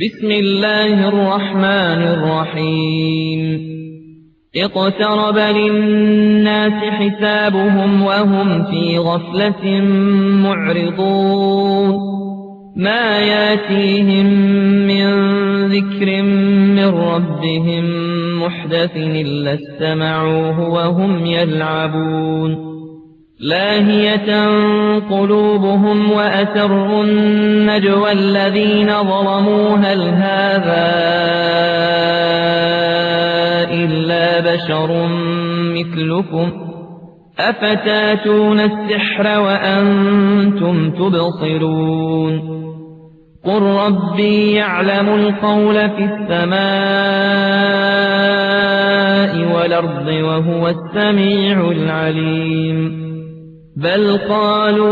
بسم الله الرحمن الرحيم اقترب للناس حسابهم وهم في غفلة معرضون ما ياتيهم من ذكر من ربهم محدث إلا استمعوه وهم يلعبون لاهية قلوبهم وأسروا النجوى الذين ظلموا هل هذا إلا بشر مثلكم أفتاتون السحر وأنتم تبصرون قل ربي يعلم القول في السماء والأرض وهو السميع العليم بل قالوا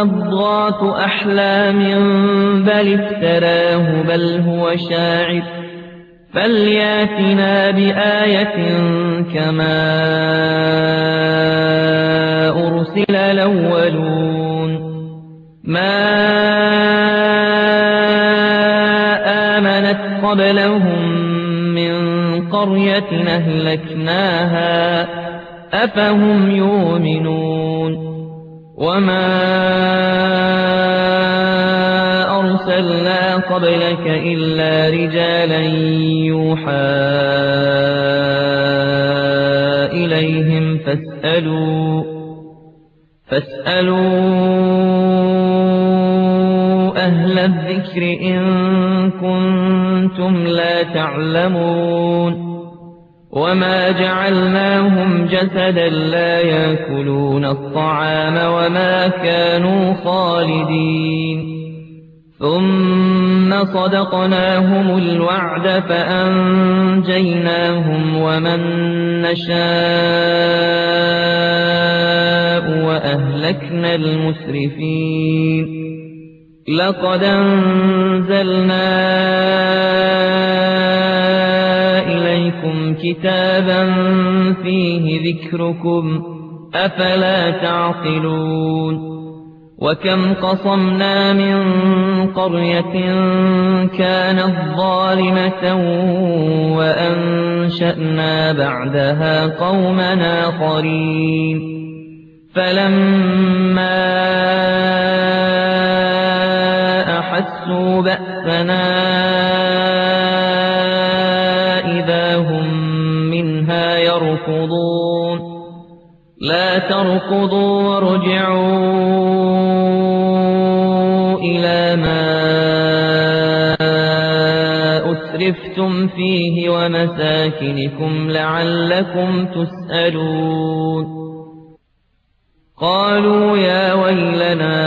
أضغاث أحلام بل افتراه بل هو شاعر فلياتنا بآية كما أرسل الأولون ما آمنت قبلهم من قرية أهلكناها أفهم يؤمنون وما أرسلنا قبلك إلا رجالا يوحى إليهم فاسألوا أهل الذكر إن كنتم لا تعلمون وما جعلناهم جسدا لا يأكلون الطعام وما كانوا خالدين ثم صدقناهم الوعد فأنجيناهم ومن نشاء وأهلكنا المسرفين لقد أنزلنا إليكم كتابا فيه ذكركم أفلا تعقلون وكم قصمنا من قرية كانت ظالمة وأنشأنا بعدها قوما آخرين فلما أحسوا بأسنا إذا هم منها يركضون لا تركضوا وارجعوا إلى ما أسرفتم فيه ومساكنكم لعلكم تسألون قالوا يا ويلنا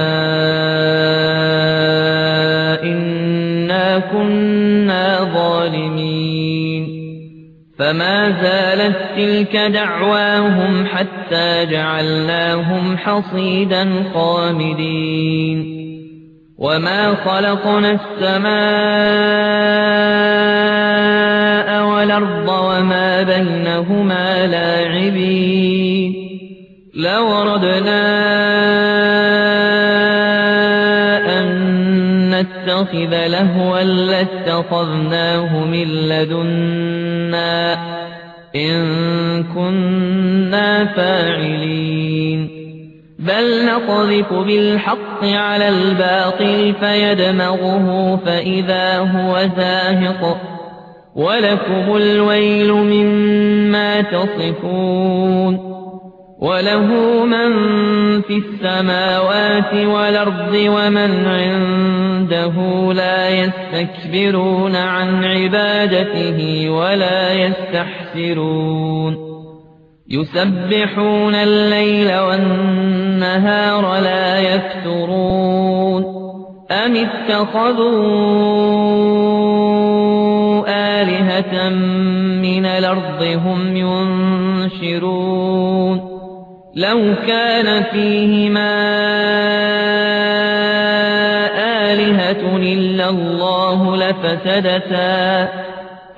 إنا كنا ظالمين فما زالت تلك دعواهم حتى جعلناهم حصيدا خامدين وما خلقنا السماء والأرض وما بينهما لاعبين لو أردنا أن نتخذ لهوا لاتخذناه من لدنا إن كنا فاعلين بل نقذف بالحق على الباطل فيدمغه فإذا هو زاهق ولكم الويل مما تصفون وله من في السماوات والأرض ومن عنده لا يستكبرون عن عبادته ولا يستحسرون يسبحون الليل والنهار لا يفترون أم اتخذوا آلهة من الأرض هم ينشرون لو كان فيهما آلهة إلا الله لفسدتا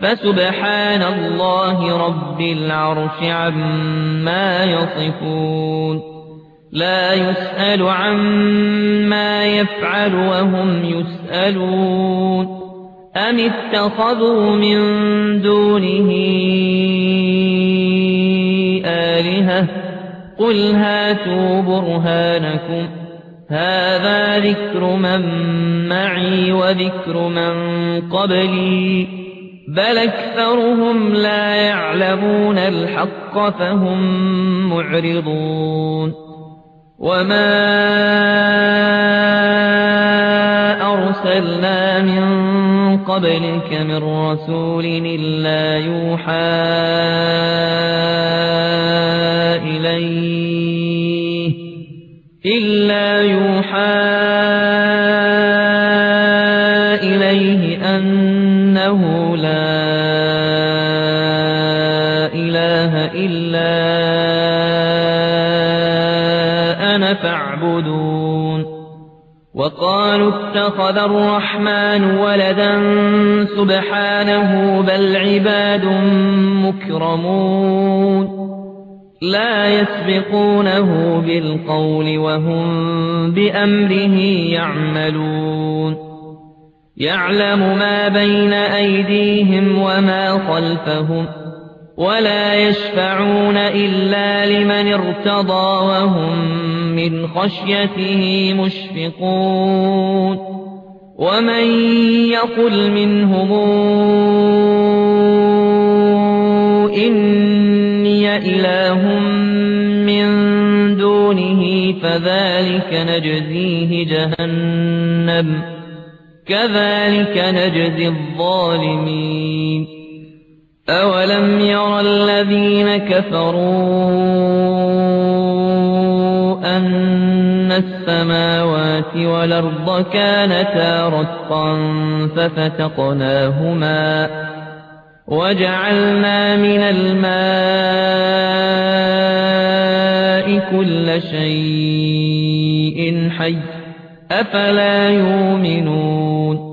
فسبحان الله رب العرش عما يصفون لا يسأل عما يفعل وهم يسألون أم اتخذوا من دونه آلهة قل هاتوا برهانكم هذا ذكر من معي وذكر من قبلي بل أكثرهم لا يعلمون الحق فهم معرضون وما أرسلنا من قبلك من رسول إلا يوحى إليه أنه لا إله إلا أنا فاعبدون وقالوا اتخذ الرحمن ولدا سبحانه بل عباد مكرمون لا يسبقونه بالقول وهم بأمره يعملون يعلم ما بين أيديهم وما خلفهم ولا يشفعون إلا لمن ارتضى وهم من خشيته مشفقون ومن يقل منهم إني إله من دونه فذلك نجزيه جهنم كذلك نجزي الظالمين أولم ير الذين كفروا أن السماوات والأرض كانتا رتقا ففتقناهما وجعلنا من الماء كل شيء حي أفلا يؤمنون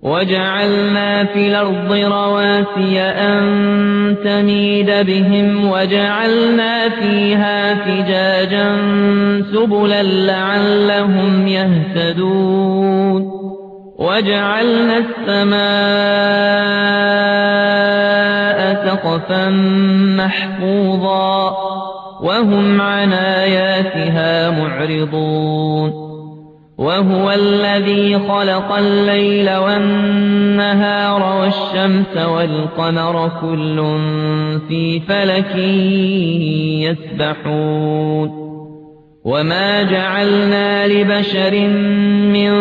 وجعلنا في الأرض رواسي أن تميد بهم وجعلنا فيها فجاجا سبلا لعلهم يهتدون وجعلنا السماء سقفا محفوظا وهم عن آياتها معرضون وهو الذي خلق الليل والنهار والشمس والقمر كل في فلك يسبحون وما جعلنا لبشر من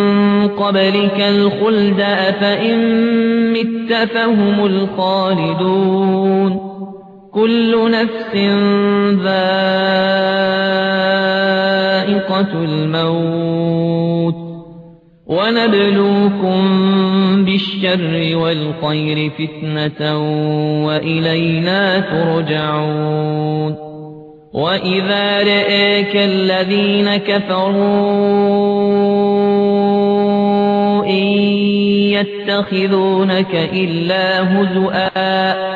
قبلك الخلد أفإن مت فهم الخالدون كل نفس ذائقة الموت ونبلوكم بالشر والخير فتنة وإلينا ترجعون وإذا رآك الذين كفروا إن يتخذونك إلا هزؤا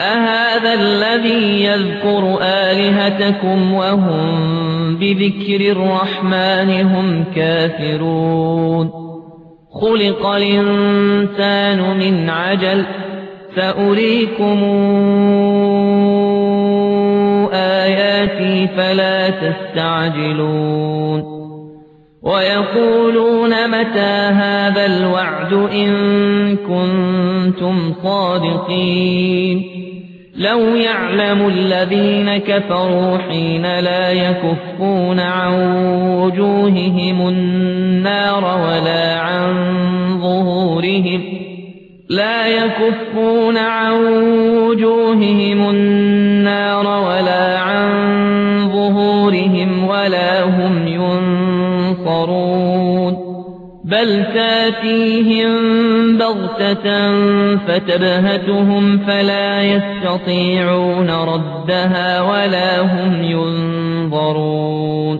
أهذا الذي يذكر آلهتكم وهم بذكر الرحمن هم كافرون خلق الإنسان من عجل سأريكم آياتي فلا تستعجلون ويقولون متى هذا الوعد إن كنتم صادقين لو يعلم الذين كفروا حين لا يكفون عن وجوههم النار ولا عن ظهورهم ولا هم ينصرون بل تاتيهم بغتة فتبهتهم فلا يستطيعون ردها ولا هم ينظرون